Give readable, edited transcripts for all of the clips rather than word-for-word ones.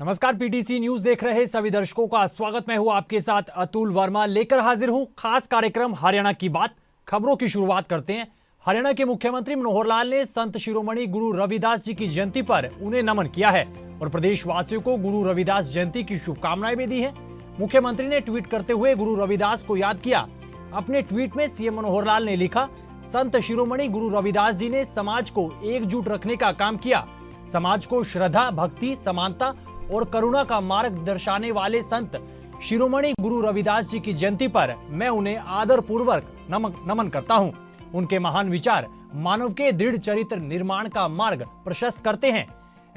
नमस्कार, PTC news देख रहे सभी दर्शकों का स्वागत। मैं हूं आपके साथ अतुल वर्मा, लेकर हाजिर हूं खास कार्यक्रम हरियाणा की बात। खबरों की शुरुआत करते हैं। हरियाणा के मुख्यमंत्री मनोहर लाल ने संत शिरोमणि गुरु रविदास जी की जयंती पर उन्हें नमन किया है और प्रदेशवासियों को गुरु रविदास जयंती की शुभकामनाएं भी दी है। मुख्यमंत्री ने ट्वीट करते हुए गुरु रविदास को याद किया। अपने ट्वीट में सीएम मनोहर लाल ने लिखा, संत शिरोमणि गुरु रविदास जी ने समाज को एकजुट रखने का काम किया। समाज को श्रद्धा, भक्ति, समानता और करुणा का मार्ग दर्शाने वाले संत शिरोमणि गुरु रविदास जी की जयंती पर मैं उन्हें आदर पूर्वक नमन करता हूं। उनके महान विचार मानव के दृढ़ चरित्र निर्माण का मार्ग प्रशस्त करते हैं।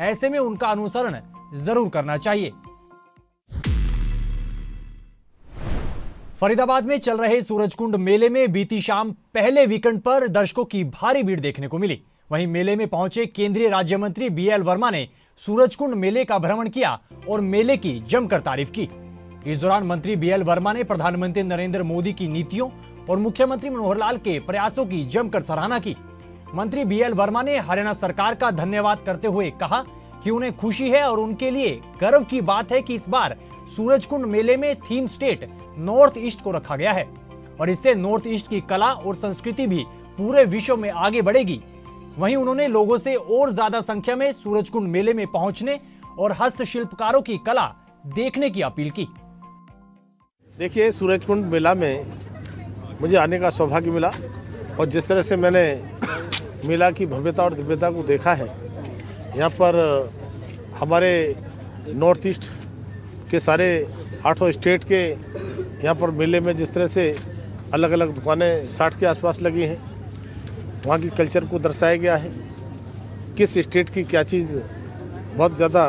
ऐसे में उनका अनुसरण जरूर करना चाहिए। फरीदाबाद में चल रहे सूरजकुंड मेले में बीती शाम पहले वीकेंड पर दर्शकों की भारी भीड़ देखने को मिली। वहीं मेले में पहुंचे केंद्रीय राज्य मंत्री बीएल वर्मा ने सूरजकुंड मेले का भ्रमण किया और मेले की जमकर तारीफ की। इस दौरान मंत्री बीएल वर्मा ने प्रधानमंत्री नरेंद्र मोदी की नीतियों और मुख्यमंत्री मनोहर लाल के प्रयासों की जमकर सराहना की। मंत्री बीएल वर्मा ने हरियाणा सरकार का धन्यवाद करते हुए कहा कि उन्हें खुशी है और उनके लिए गर्व की बात है कि इस बार सूरजकुंड मेले में थीम स्टेट नॉर्थ ईस्ट को रखा गया है और इससे नॉर्थ ईस्ट की कला और संस्कृति भी पूरे विश्व में आगे बढ़ेगी। वहीं उन्होंने लोगों से और ज्यादा संख्या में सूरजकुंड मेले में पहुंचने और हस्तशिल्पकारों की कला देखने की अपील की। देखिए, सूरजकुंड मेला में मुझे आने का सौभाग्य मिला और जिस तरह से मैंने मेला की भव्यता और दिव्यता को देखा है, यहाँ पर हमारे नॉर्थ ईस्ट के सारे 8 स्टेट के यहाँ पर मेले में जिस तरह से अलग अलग दुकानें 60 के आसपास लगी हैं, वहाँ की कल्चर को दर्शाया गया है। किस स्टेट की क्या चीज़ बहुत ज़्यादा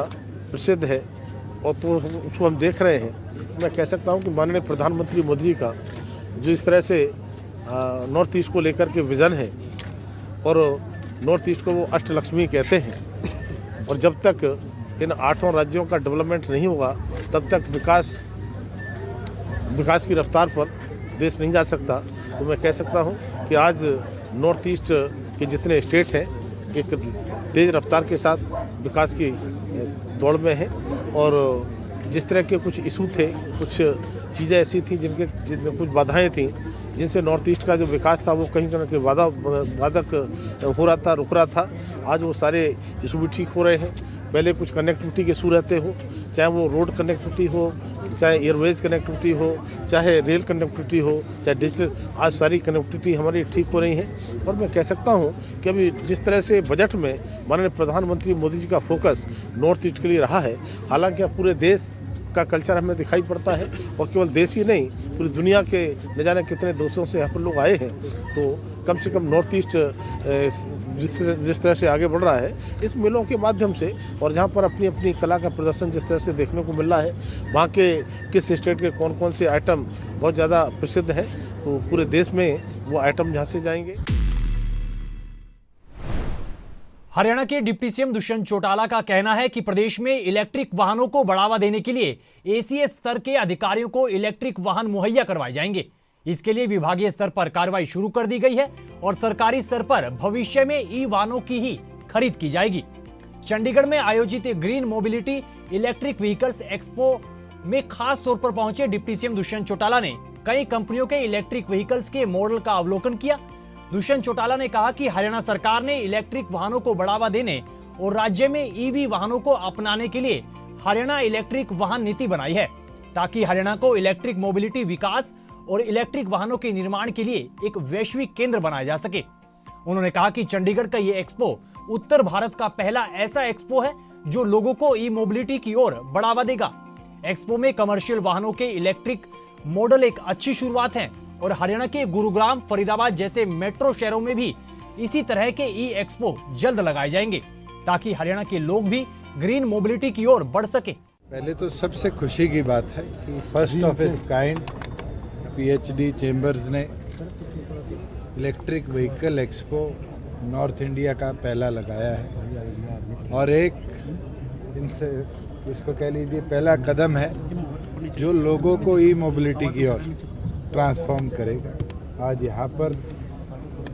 प्रसिद्ध है और तो उसको हम देख रहे हैं। मैं कह सकता हूँ कि माननीय प्रधानमंत्री मोदी जी का जो इस तरह से नॉर्थ ईस्ट को लेकर के विज़न है और नॉर्थ ईस्ट को वो अष्टलक्ष्मी कहते हैं और जब तक इन 8 राज्यों का डेवलपमेंट नहीं होगा तब तक विकास की रफ्तार पर देश नहीं जा सकता। तो मैं कह सकता हूँ कि आज नॉर्थ ईस्ट के जितने स्टेट हैं एक तेज़ रफ्तार के साथ विकास की दौड़ में हैं और जिस तरह के कुछ इशू थे, कुछ चीज़ें ऐसी थी जिनमें कुछ बाधाएं थी, जिनसे नॉर्थ ईस्ट का जो विकास था वो कहीं ना कहीं बाधक हो रहा था, रुक रहा था। आज वो सारे इशू भी ठीक हो रहे हैं। पहले कुछ कनेक्टिविटी के इशू रहते हो, चाहे वो रोड कनेक्टिविटी हो, चाहे एयरवेज कनेक्टिविटी हो, चाहे रेल कनेक्टिविटी हो, चाहे डिजिटल, आज सारी कनेक्टिविटी हमारी ठीक हो रही है। और मैं कह सकता हूँ कि अभी जिस तरह से बजट में माननीय प्रधानमंत्री मोदी जी का फोकस नॉर्थ ईस्ट के लिए रहा है, हालांकि अब पूरे देश का कल्चर हमें दिखाई पड़ता है और केवल देश ही नहीं, पूरी दुनिया के न जाने कितने देशों से यहाँ पर लोग आए हैं। तो कम से कम नॉर्थ ईस्ट जिस तरह से आगे बढ़ रहा है इस मेलों के माध्यम से, और जहाँ पर अपनी अपनी कला का प्रदर्शन जिस तरह से देखने को मिल रहा है, वहाँ के किस स्टेट के कौन कौन से आइटम बहुत ज़्यादा प्रसिद्ध हैं, तो पूरे देश में वो आइटम यहाँ से जाएंगे। हरियाणा के डिप्टी सीएम दुष्यंत चौटाला का कहना है कि प्रदेश में इलेक्ट्रिक वाहनों को बढ़ावा देने के लिए एसीएस स्तर के अधिकारियों को इलेक्ट्रिक वाहन मुहैया करवाए जाएंगे। इसके लिए विभागीय स्तर पर कार्रवाई शुरू कर दी गई है और सरकारी स्तर पर भविष्य में ई वाहनों की ही खरीद की जाएगी। चंडीगढ़ में आयोजित green mobility electric vehicles expo में खास तौर पर पहुंचे डिप्टी सीएम दुष्यंत चौटाला ने कई कंपनियों के इलेक्ट्रिक व्हीकल्स के मॉडल का अवलोकन किया। दुष्यंत चौटाला ने कहा कि हरियाणा सरकार ने इलेक्ट्रिक वाहनों को बढ़ावा देने और राज्य में ईवी वाहनों को अपनाने के लिए हरियाणा इलेक्ट्रिक वाहन नीति बनाई है, ताकि हरियाणा को इलेक्ट्रिक मोबिलिटी विकास और इलेक्ट्रिक वाहनों के निर्माण के लिए एक वैश्विक केंद्र बनाया जा सके। उन्होंने कहा कि चंडीगढ़ का ये एक्सपो उत्तर भारत का पहला ऐसा एक्सपो है जो लोगों को ई मोबिलिटी की ओर बढ़ावा देगा। एक्सपो में कमर्शियल वाहनों के इलेक्ट्रिक मॉडल एक अच्छी शुरुआत है और हरियाणा के गुरुग्राम, फरीदाबाद जैसे मेट्रो शहरों में भी इसी तरह के ई एक्सपो जल्द लगाए जाएंगे, ताकि हरियाणा के लोग भी ग्रीन मोबिलिटी की ओर बढ़ सके। पहले तो सबसे खुशी की बात है कि first of it's kind PHD chambers ने electric vehicle expo north India का पहला लगाया है और एक इनसे इसको कह लीजिए पहला कदम है जो लोगों को ई मोबिलिटी की ओर ट्रांसफॉर्म करेगा। आज यहाँ पर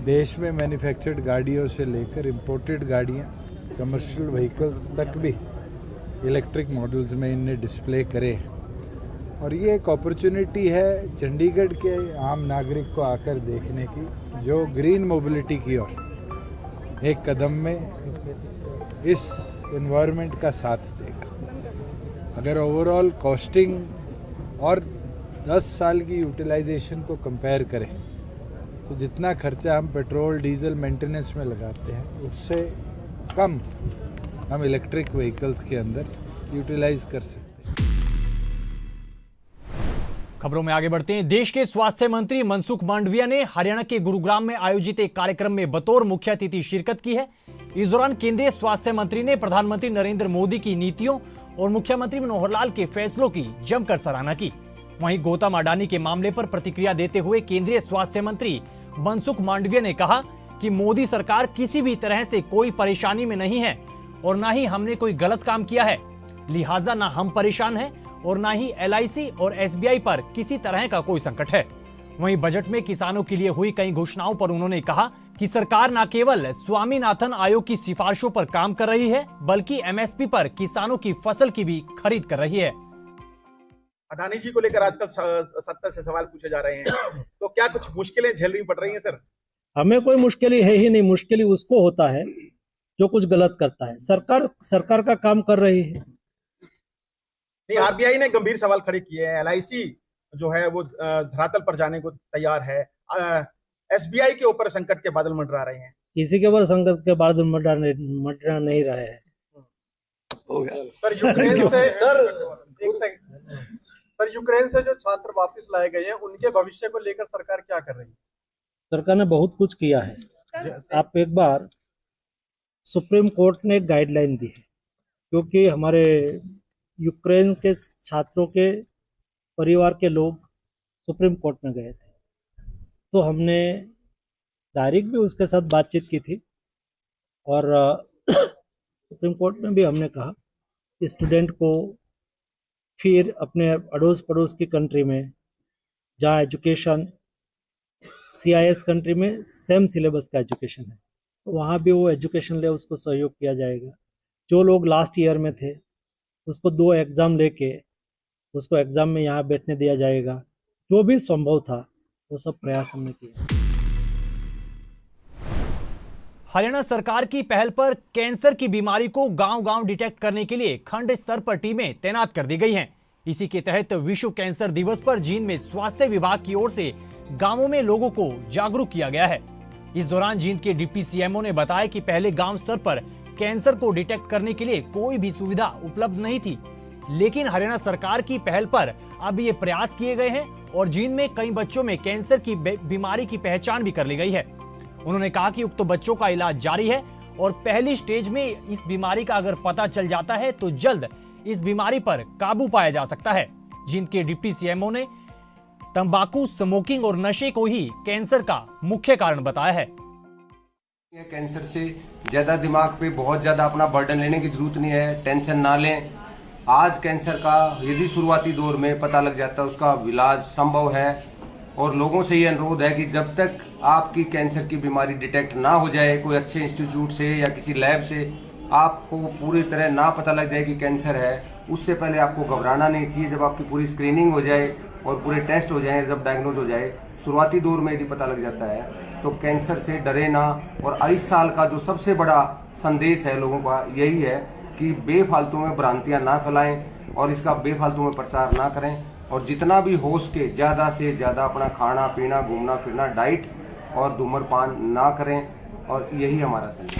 देश में मैन्युफैक्चर्ड गाड़ियों से लेकर इंपोर्टेड गाड़ियाँ, कमर्शियल व्हीकल्स तक भी इलेक्ट्रिक मॉडल्स में इनने डिस्प्ले करे हैं। और ये एक अपॉर्चुनिटी है चंडीगढ़ के आम नागरिक को आकर देखने की, जो ग्रीन मोबिलिटी की ओर एक कदम में इस एनवायरनमेंट का साथ देगा। अगर ओवरऑल कॉस्टिंग और 10 साल की यूटिलाइजेशन को कंपेयर करें तो जितना खर्चा हम पेट्रोल डीजल मेंटेनेंस में लगाते हैं उससे कम हम इलेक्ट्रिक व्हीकल्स के अंदर यूटिलाइज कर सकते हैं। खबरों में आगे बढ़ते हैं। देश के स्वास्थ्य मंत्री मनसुख मांडविया ने हरियाणा के गुरुग्राम में आयोजित एक कार्यक्रम में बतौर मुख्य अतिथि शिरकत की है। इस दौरान केंद्रीय स्वास्थ्य मंत्री ने प्रधानमंत्री नरेंद्र मोदी की नीतियों और मुख्यमंत्री मनोहर लाल के फैसलों की जमकर सराहना की। वहीं गौतम अडानी के मामले पर प्रतिक्रिया देते हुए केंद्रीय स्वास्थ्य मंत्री मनसुख मांडविया ने कहा कि मोदी सरकार किसी भी तरह से कोई परेशानी में नहीं है और ना ही हमने कोई गलत काम किया है, लिहाजा ना हम परेशान हैं और ना ही LIC और SBI पर किसी तरह का कोई संकट है। वहीं बजट में किसानों के लिए हुई कई घोषणाओं पर उन्होंने कहा कि सरकार न केवल स्वामीनाथन आयोग की सिफारिशों पर काम कर रही है बल्कि MSP पर किसानों की फसल की भी खरीद कर रही है। अडानी जी को लेकर आजकल सत्ता से सवाल पूछे जा रहे हैं, तो क्या कुछ मुश्किलें झेलनी पड़ रही हैं सर? हमें कोई मुश्किल है ही नहीं। मुश्किल उसको होता है जो कुछ गलत करता है। सरकार का काम कर रही है। नहीं, RBI ने गंभीर सवाल खड़े किए हैं। LIC जो है वो धरातल पर जाने को तैयार है। SBI के ऊपर संकट के बादल मंडरा रहे हैं। किसी के ऊपर संकट के बादल मंडरा नहीं रहे हैं। सर यूक्रेन से यूक्रेन से जो छात्र वापस लाए गए हैं उनके भविष्य को लेकर सरकार क्या कर रही है? सरकार ने बहुत कुछ किया है। आप एक बार सुप्रीम कोर्ट ने एक गाइडलाइन दी है, क्योंकि हमारे यूक्रेन के छात्रों के परिवार के लोग सुप्रीम कोर्ट में गए थे, तो हमने डायरेक्ट भी उसके साथ बातचीत की थी और सुप्रीम कोर्ट में भी हमने कहा कि स्टूडेंट को फिर अपने अड़ोस पड़ोस की कंट्री में जहाँ एजुकेशन CIS कंट्री में सेम सिलेबस का एजुकेशन है, तो वहाँ भी वो एजुकेशन ले उसको सहयोग किया जाएगा। जो लोग लास्ट ईयर में थे उसको 2 एग्ज़ाम लेके उसको एग्ज़ाम में यहाँ बैठने दिया जाएगा। जो भी संभव था वो सब प्रयास हमने किया। हरियाणा सरकार की पहल पर कैंसर की बीमारी को गांव-गांव डिटेक्ट करने के लिए खंड स्तर पर टीमें तैनात कर दी गई हैं। इसी के तहत विश्व कैंसर दिवस पर जींद में स्वास्थ्य विभाग की ओर से गांवों में लोगों को जागरूक किया गया है। इस दौरान जींद के डिप्टी CMO ने बताया कि पहले गांव स्तर पर कैंसर को डिटेक्ट करने के लिए कोई भी सुविधा उपलब्ध नहीं थी, लेकिन हरियाणा सरकार की पहल पर अब ये प्रयास किए गए हैं और जींद में कई बच्चों में कैंसर की बीमारी की पहचान भी कर ली गई है। उन्होंने कहा कि उक्त बच्चों का इलाज जारी है और पहली स्टेज में इस बीमारी का अगर पता चल जाता है तो जल्द इस बीमारी पर काबू पाया जा सकता है। जींद के डिप्टी CMO ने तंबाकू, स्मोकिंग और नशे को ही कैंसर का मुख्य कारण बताया है। कैंसर से ज्यादा दिमाग पे बहुत ज्यादा अपना बर्डन लेने की जरूरत नहीं है, टेंशन ना लें। आज कैंसर का यदि शुरुआती दौर में पता लग जाता है उसका इलाज संभव है और लोगों से ये अनुरोध है कि जब तक आपकी कैंसर की बीमारी डिटेक्ट ना हो जाए कोई अच्छे इंस्टीट्यूट से या किसी लैब से आपको पूरी तरह ना पता लग जाए कि कैंसर है, उससे पहले आपको घबराना नहीं चाहिए। जब आपकी पूरी स्क्रीनिंग हो जाए और पूरे टेस्ट हो जाए, जब डायग्नोज हो जाए, शुरुआती दौर में यदि पता लग जाता है तो कैंसर से डरे ना। और इस साल का जो सबसे बड़ा संदेश है लोगों का यही है कि बेफालतू में भ्रांतियां ना फैलाएं और इसका बेफालतू में प्रचार ना करें और जितना भी हो सके ज़्यादा से ज़्यादा अपना खाना पीना घूमना फिरना डाइट और धूम्रपान ना करें और यही हमारा संदेश है।